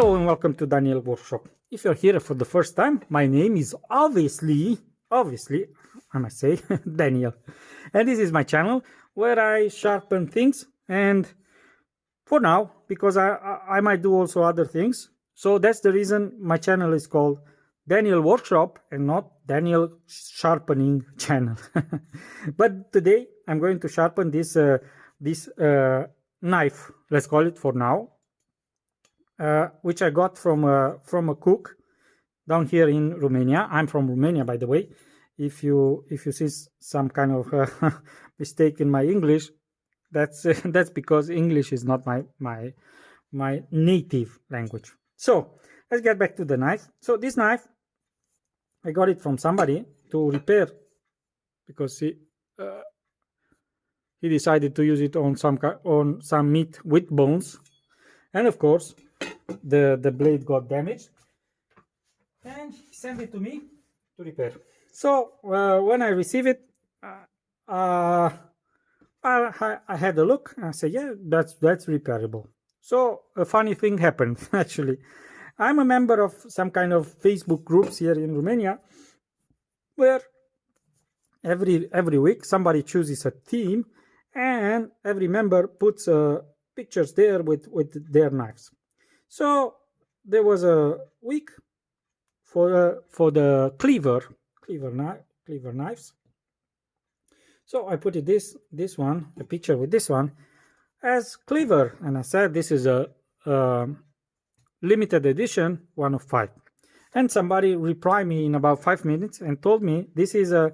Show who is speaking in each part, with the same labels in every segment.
Speaker 1: Hello and welcome to Daniel Workshop. If you're here for the first time, my name is obviously, I must say, Daniel. And this is my channel where I sharpen things, and for now, because I might do also other things. So that's the reason my channel is called Daniel Workshop and not Daniel Sharpening channel. But today I'm going to sharpen this knife, let's call it for now, which I got from a cook down here in Romania. I'm from Romania, by the way. If you see some kind of mistake in my English, that's that's because English is not my native language. So let's get back to the knife. So this knife, I got it from somebody to repair because he decided to use it on some meat with bones, and of course the blade got damaged, and he sent it to me to repair. So when I received it, I had a look and I said, yeah, that's repairable. So a funny thing happened. Actually, I'm a member of some kind of Facebook groups here in Romania, where every week somebody chooses a theme, and every member puts pictures there with their knives. So there was a week for the cleaver knives. So I put it this one, a picture with this one, as cleaver, and I said this is a limited edition, 1 of 5. And somebody replied me in about 5 minutes and told me this is a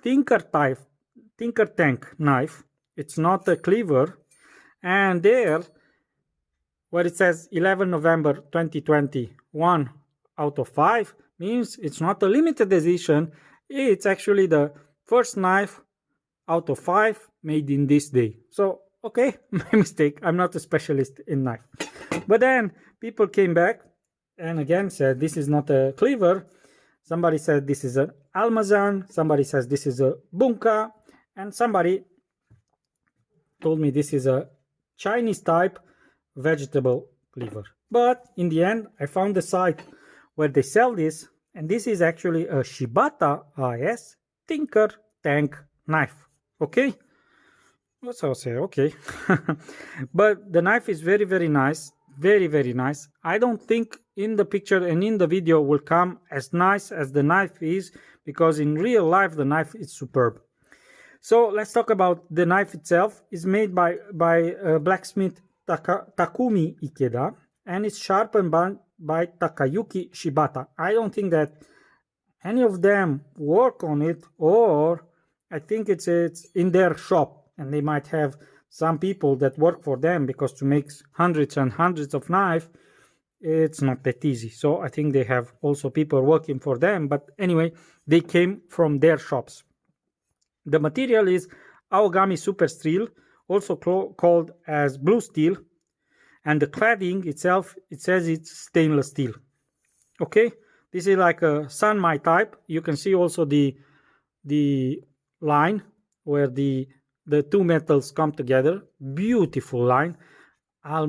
Speaker 1: tinker tank knife. It's not a cleaver. And there, where it says 11 November 2020, 1 out of 5, means it's not a limited edition. It's actually the first knife out of 5 made in this day. So, okay, my mistake. I'm not a specialist in knife. But then people came back and again said this is not a cleaver. Somebody said this is an almazan. Somebody says this is a bunka. And somebody told me this is a Chinese type vegetable cleaver. But in the end, I found the site where they sell this, and this is actually a Shibata IS tinker tank knife. Okay, so I'll say okay. But the knife is very, very nice, very, very nice. I don't think in the picture and in the video will come as nice as the knife is, because in real life the knife is superb. So let's talk about the knife itself. It's made by blacksmith Takumi Ikeda, and it's sharpened by Takayuki Shibata. I don't think that any of them work on it, or I think it's in their shop, and they might have some people that work for them, because to make hundreds and hundreds of knives, it's not that easy. So I think they have also people working for them, but anyway, they came from their shops. The material is Aogami super steel, also called as blue steel, and the cladding itself, it says it's stainless steel. Okay, this is like a Sanmai type. You can see also the line where the two metals come together. Beautiful line. I'll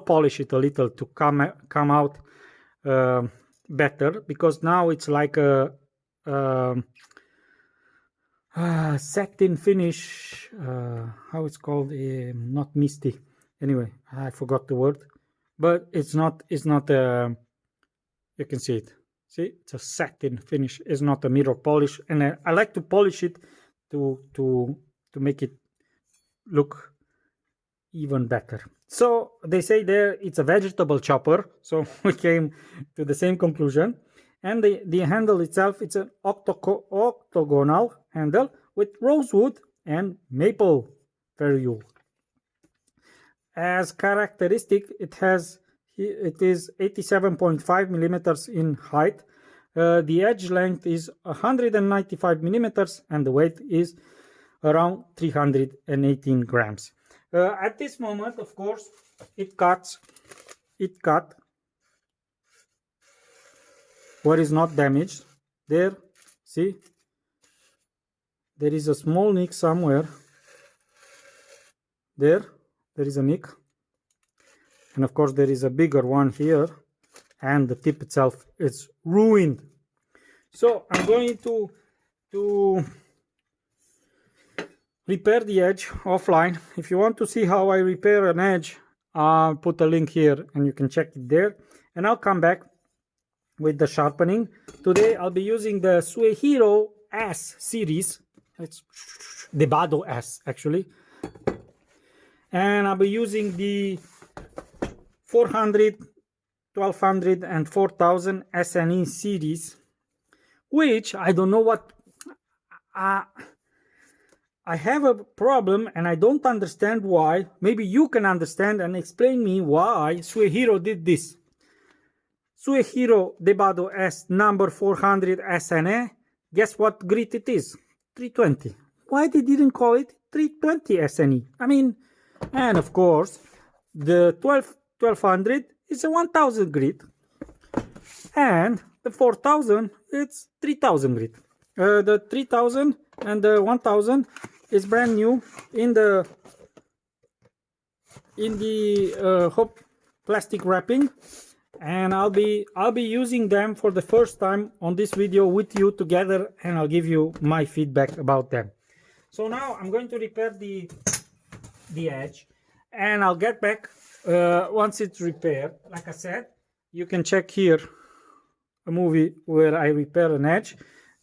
Speaker 1: polish it a little to come out better, because now it's like a satin finish. How it's called? Not misty. Anyway, I forgot the word, but it's not. You can see it. See, it's a satin finish. It's not a mirror polish, and I like to polish it to make it look even better. So they say there it's a vegetable chopper. So we came to the same conclusion. And the handle itself, it's an octagonal handle with rosewood and maple ferrule. As characteristic, it is 87.5 millimeters in height. The edge length is 195 millimeters, and the weight is around 318 grams. At this moment, of course, it cut what is not damaged. There, see, there is a small nick somewhere. There is a nick. And of course there is a bigger one here, and the tip itself is ruined. So I'm going to repair the edge offline. If you want to see how I repair an edge, I'll put a link here and you can check it there. And I'll come back with the sharpening. Today I'll be using the Suehiro S series. It's Debado S actually. And I'll be using the 400, 1200 and 4000 SNE series, which I don't know what... I have a problem and I don't understand why. Maybe you can understand and explain me why Suehiro did this. Suehiro Debado S number 400 SNE. Guess what grit it is? 320. Why they didn't call it 320 SNE? I mean, and of course, the 1200 is a 1000 grit. And the 4000, it's 3000 grit. The 3000 and the 1000 is brand new in the plastic wrapping, and I'll be using them for the first time on this video with you together, and I'll give you my feedback about them. So now I'm going to repair the edge, and I'll get back once it's repaired. Like I said, you can check here a movie where I repair an edge,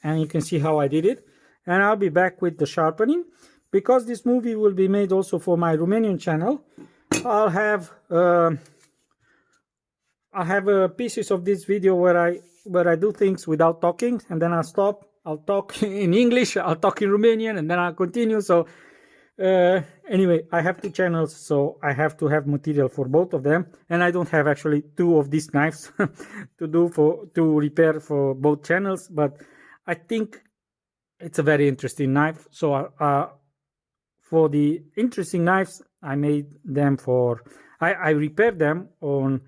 Speaker 1: and you can see how I did it. And I'll be back with the sharpening. Because this movie will be made also for my Romanian channel, I'll have pieces of this video where I do things without talking, and then I'll stop. I'll talk in English, I'll talk in Romanian, and then I'll continue. So anyway, I have two channels, so I have to have material for both of them, and I don't have actually two of these knives to repair for both channels. But I think it's a very interesting knife. So for the interesting knives, I made them I repaired them on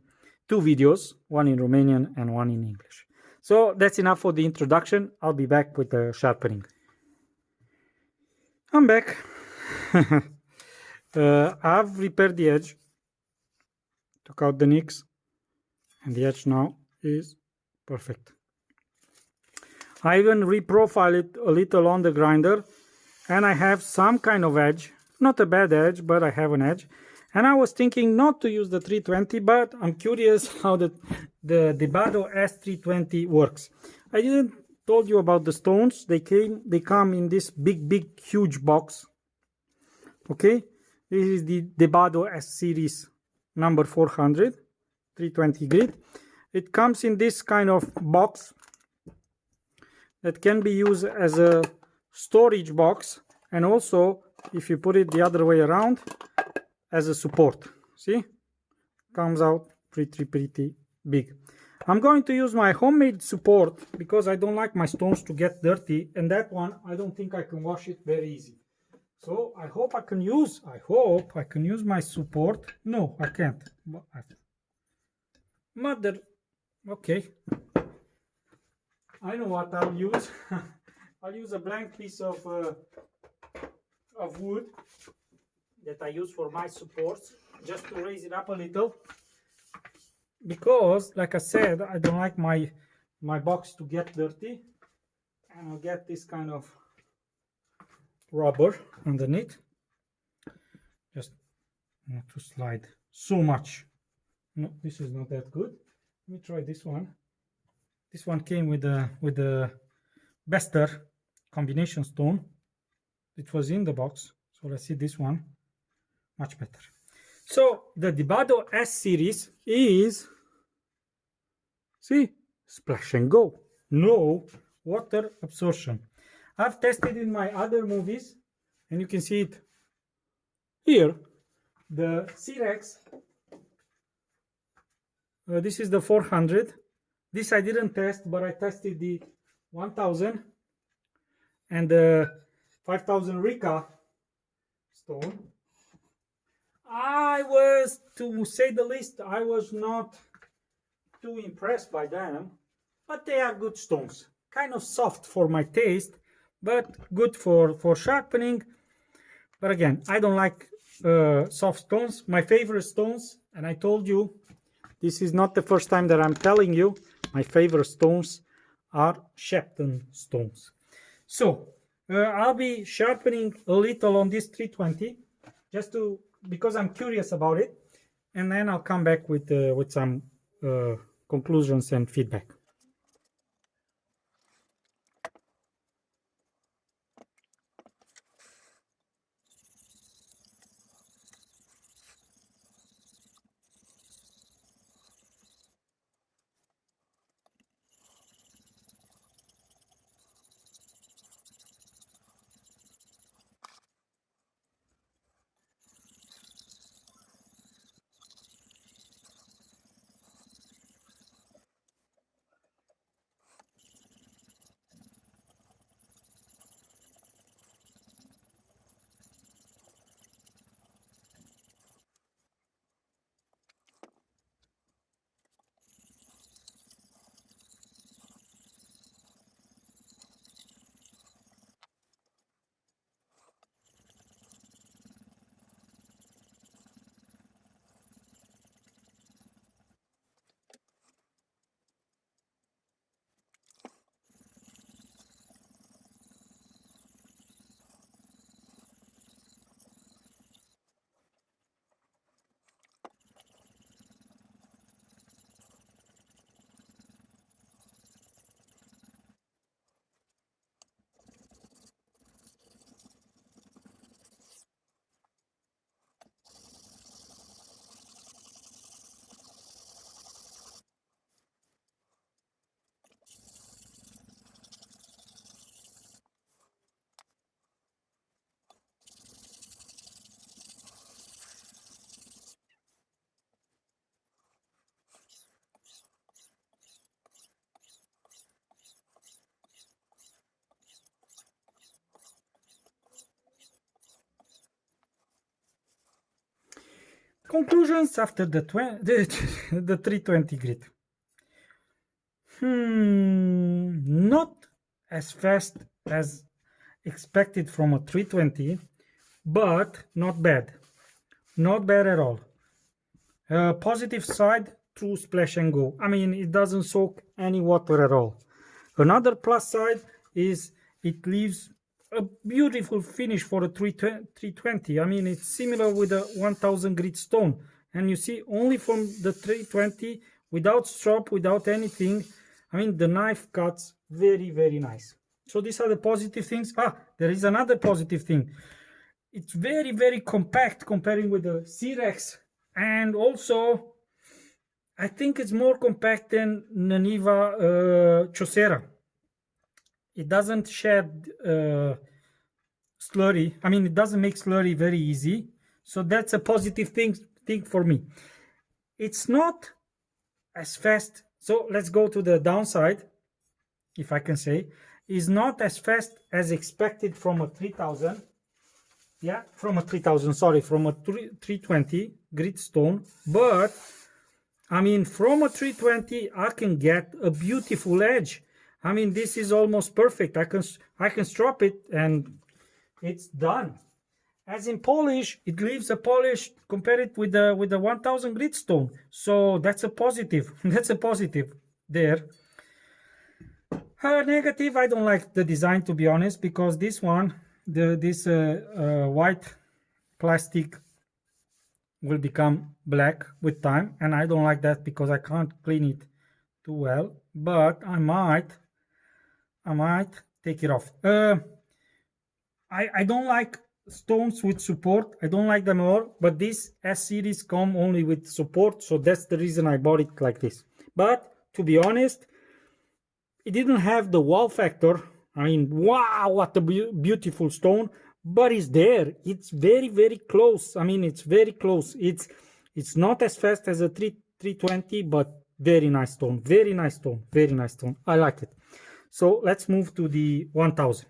Speaker 1: two videos, one in Romanian and one in English. So that's enough for the introduction. I'll be back with the sharpening. I'm back. I've repaired the edge, took out the nicks, and the edge now is perfect. I even reprofiled it a little on the grinder, and I have some kind of edge, not a bad edge, but I have an edge. And I was thinking not to use the 320, but I'm curious how the Debado S320 works. I didn't told you about the stones. They come in this big huge box. Okay, this is the Debado S series number 400 320 grit. It comes in this kind of box that can be used as a storage box, and also if you put it the other way around, as a support. See, comes out pretty big. I'm going to use my homemade support because I don't like my stones to get dirty, and that one I don't think I can wash it very easy. So I hope I can use my support. No, I can't. Mother, okay, I know what I'll use. I'll use a blank piece of wood that I use for my supports, just to raise it up a little, because like I said, I don't like my box to get dirty, and I'll get this kind of rubber underneath, just not to slide so much. No, this is not that good. Let me try this one. This one came with the Bester combination stone. It was in the box, so let's see this one. Much better. So the Debado S series is, see, splash and go, no water absorption. I've tested in my other movies, and you can see it here. The C-Rex, this is the 400. This I didn't test, but I tested the 1000 and the 5000 Rika stone. I was, to say the least, I was not too impressed by them, but they are good stones. Kind of soft for my taste, but good for sharpening. But again, I don't like soft stones, my favorite stones. And I told you, this is not the first time that I'm telling you, my favorite stones are sharpened stones. So I'll be sharpening a little on this 320, just to, because I'm curious about it, and then I'll come back with some conclusions and feedback. Conclusions after the 320 grit. Not as fast as expected from a 320, but not bad. Not bad at all. Positive side, true splash and go. I mean, it doesn't soak any water at all. Another plus side is it leaves a beautiful finish for a 320. I mean, it's similar with a 1000 grit stone. And you see, only from the 320, without strop, without anything, I mean, the knife cuts very, very nice. So these are the positive things. There is another positive thing. It's very, very compact comparing with the C-Rex. And also, I think it's more compact than Naniva Chaucera. It doesn't shed slurry. I mean, it doesn't make slurry very easy. So that's a positive thing for me. It's not as fast. So let's go to the downside, if I can say. Is not as fast as expected from a 3000. Yeah, from a 3000, sorry, from a 320 grit stone. But I mean, from a 320, I can get a beautiful edge. I mean, this is almost perfect. I can strop it and it's done. As in polish, it leaves a polish compared with the 1000 grit stone. So that's a positive. That's a positive there. Negative, I don't like the design, to be honest, because this one, this white plastic will become black with time, and I don't like that because I can't clean it too well. But I might take it off. I don't like stones with support. I don't like them at all. But this S series come only with support, so that's the reason I bought it like this. But to be honest, it didn't have the wow factor. I mean, wow, what a beautiful stone. But it's there. It's very, very close. I mean, it's very close. It's not as fast as a 320, but very nice stone. Very nice stone. Very nice stone. I like it. So let's move to the 1000.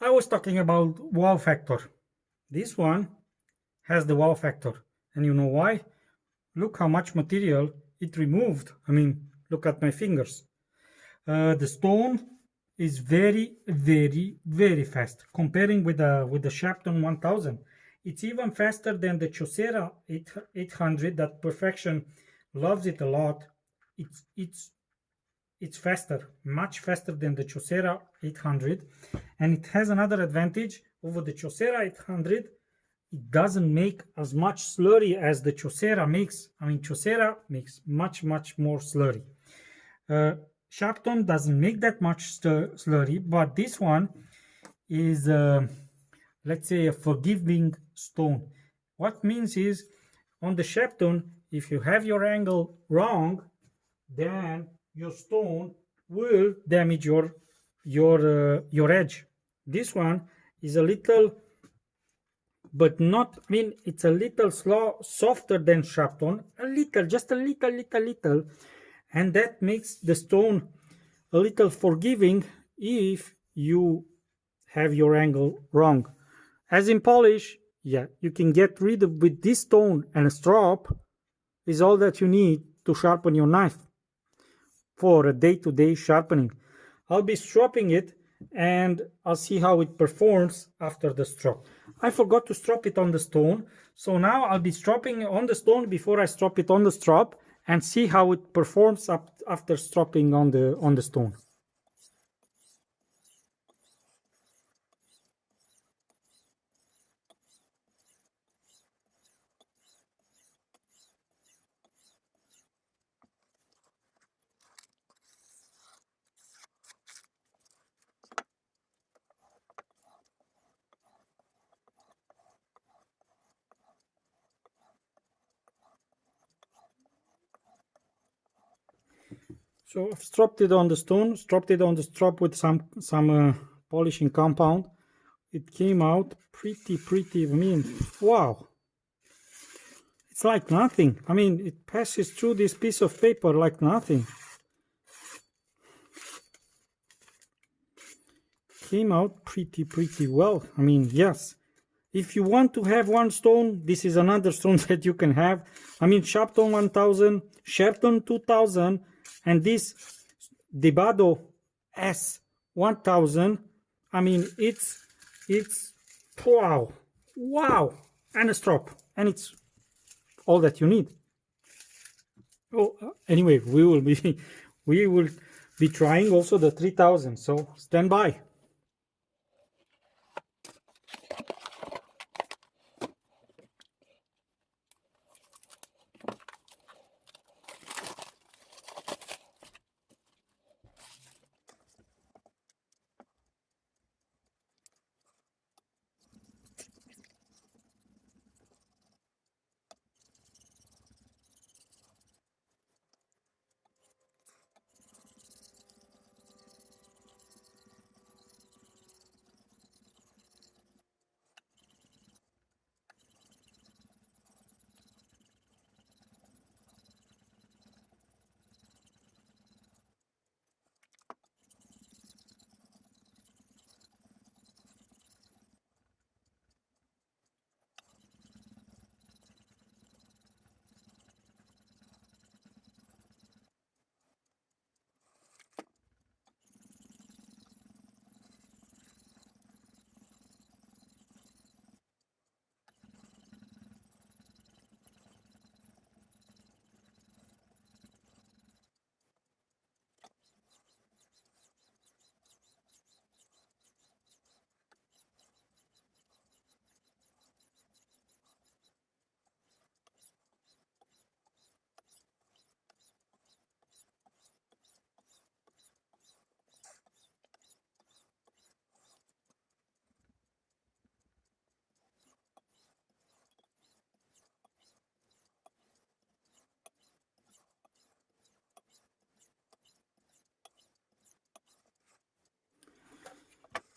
Speaker 1: I was talking about wow factor. This one has the wow factor, and you know why? Look how much material it removed. I mean, look at my fingers. The stone is very, very, very fast. Comparing with the Sharpen 1000, it's even faster than the Chosera 800 that Perfection loves it a lot. It's faster, much faster than the Chosera 800, and it has another advantage over the Chosera 800. It doesn't make as much slurry as the Chosera makes. I mean, Chosera makes much more slurry. Sharpen doesn't make that much slurry, but this one is, let's say, a forgiving stone. What means is, on the Sharpen, if you have your angle wrong, then your stone will damage your edge. This one is a little, but not, I mean, it's a little softer than Sharpen, a little, just a little, and that makes the stone a little forgiving if you have your angle wrong. As in polish, yeah, you can get rid of with this stone, and a strop is all that you need to sharpen your knife for a day-to-day sharpening. I'll be stropping it, and I'll see how it performs after the strop. I forgot to strop it on the stone, so now I'll be stropping on the stone before I strop it on the strop, and see how it performs after stropping on the stone. So I've stropped it on the stone, stropped it on the strop with some polishing compound. It came out pretty, I mean, wow. It's like nothing. I mean, it passes through this piece of paper like nothing. Came out pretty well. I mean, yes. If you want to have one stone, this is another stone that you can have. I mean, Sharpen 1000, Sharpen 2000, and this Debado S 1000. I mean, it's wow, and a strop, and it's all that you need. Oh, anyway, we will be trying also the 3000. So stand by.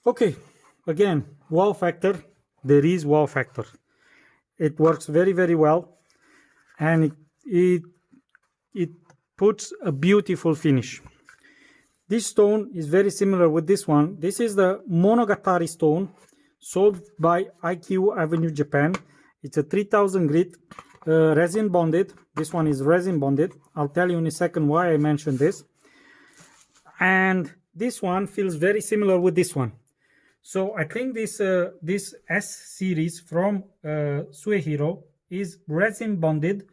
Speaker 1: Okay, again, wow factor. There is wow factor. It works very well, and it puts a beautiful finish. This stone is very similar with this one. This is the Monogatari stone sold by IQ Avenue, Japan. It's a 3000 grit resin bonded. This one is resin bonded. I'll tell you in a second why I mentioned this. And this one feels very similar with this one. So I think this S series from Suehiro is resin bonded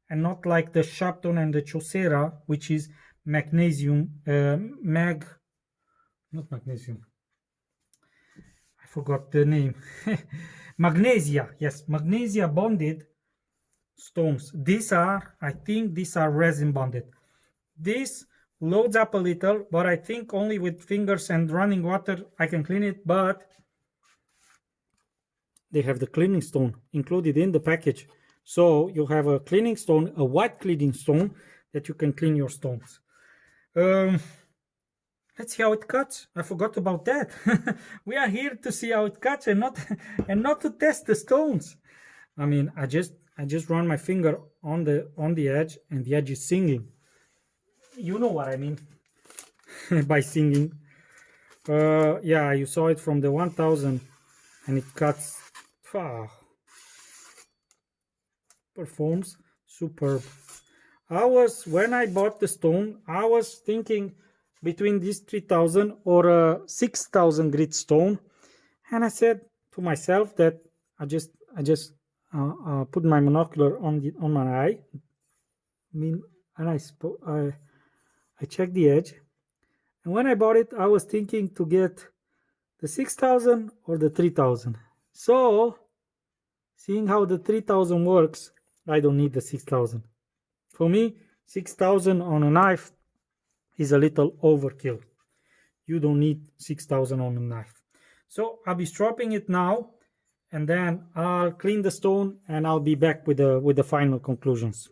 Speaker 1: and not like the Sharpen and the Chaucera, which is magnesium, not magnesium. I forgot the name. Magnesia, yes, magnesia bonded stones. These are, I think these are resin bonded. This loads up a little, but I think only with fingers and running water I can clean it, but they have the cleaning stone included in the package. So you have a cleaning stone, a white cleaning stone that you can clean your stones. Let's see how it cuts. I forgot about that. We are here to see how it cuts and not to test the stones. I mean, I just run my finger on the edge and the edge is singing. You know what I mean by singing. Yeah, you saw it from the 1000 and it cuts. Performs superb. When I bought the stone, I was thinking between this 3000 or a 6000 grit stone, and I said to myself that I just put my monocular on my eye. And I checked the edge, and when I bought it, I was thinking to get the 6000 or the 3000. So, seeing how the 3000 works, I don't need the 6000. For me, 6000 on a knife is a little overkill. You don't need 6000 on a knife. So I'll be stropping it now, and then I'll clean the stone and I'll be back with the final conclusions.